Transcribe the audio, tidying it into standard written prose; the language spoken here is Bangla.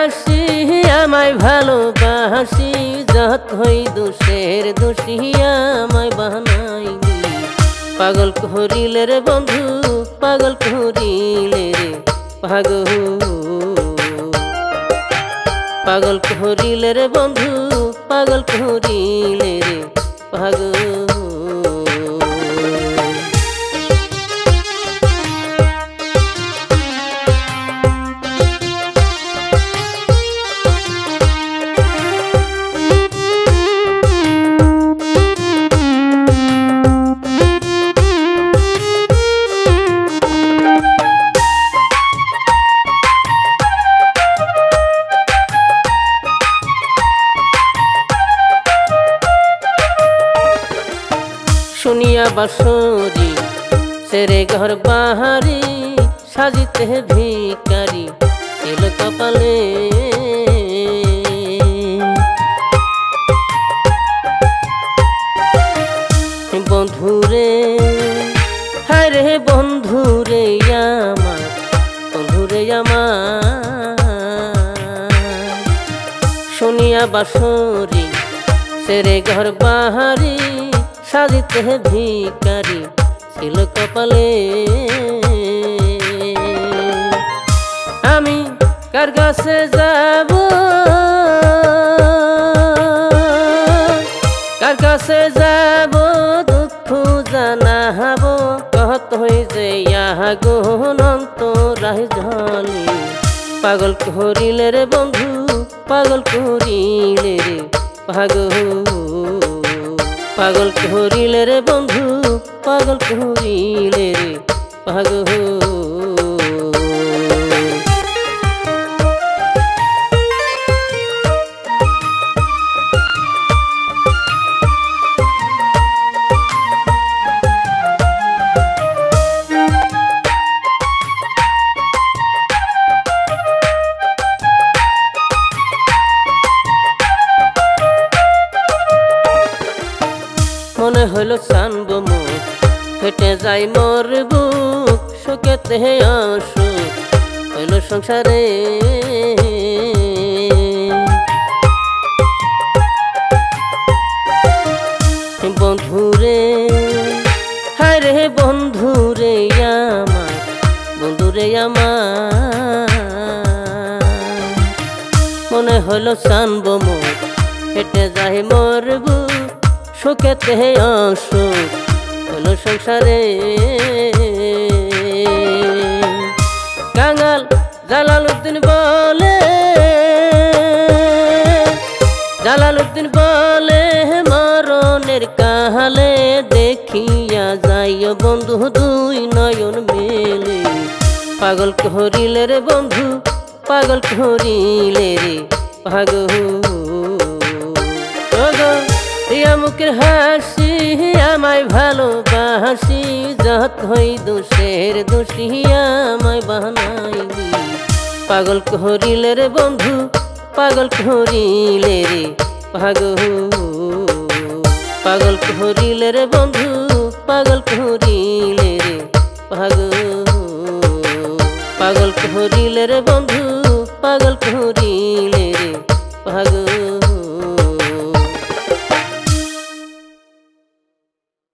হাসি আমায় ভালোবাসি, যতই দোষের দোষী আমায় বানাইলি। পাগল করিলে রে বন্ধু, পাগল করিলে রে পাগল, পাগল করিলে রে বন্ধু, পাগল করিলে রে পাগল। শুনিয়া বাঁশরি সেরে ঘর বাহারি, সাজিতে ভিকারি ছিল কপালে। বন্ধুরে হায় রে বন্ধুরে আমার, বন্ধুরে আমার। শুনিয়া বাঁশরি সেরে ঘর বাহারি, সাজিতে ভিকারি ছিল কপালে। আমি কার কাছে যাব, কার কাছে যাব দুঃখ জানাবো, কতই যে আগুন অন্তরায় জ্বলে। পাগল করিলে রে বন্ধু, পাগল করিলে রে পাগল, পাগল করিলে রে বন্ধু, পাগল করিলে রে পাগল। মনে হইল চানব মুখ, ফেটে যাই মোর বুক, শোকেতে অসুখ হইল সংসারে। বন্ধুরে হায় রে বন্ধুরে আমার, বন্ধুরে আমার। মনে হইল চানব মুখ, ফেটে যাই মোর বুক, শোকেতে অসুখ হলো সংসারে। কাঙাল জালালউদ্দিন বলে, জালালউদ্দিন বলে মরণের কালে, দেখিয়া যাইও বন্ধু দুই নয়ন মেলে। পাগল করিলে রে বন্ধু, পাগল করিলে রে পাগল। মুখের হাসি আমায় ভালোবাসি, যতই দোষের দোষী আমায় বানাইলি। পাগল করিলে রে বন্ধু, পাগল করিলে রে পাগল, পাগল করিলে রে বন্ধু, পাগল করিলে রে পাগল, পাগল করিলে রে বন্ধু, পাগল করিলে।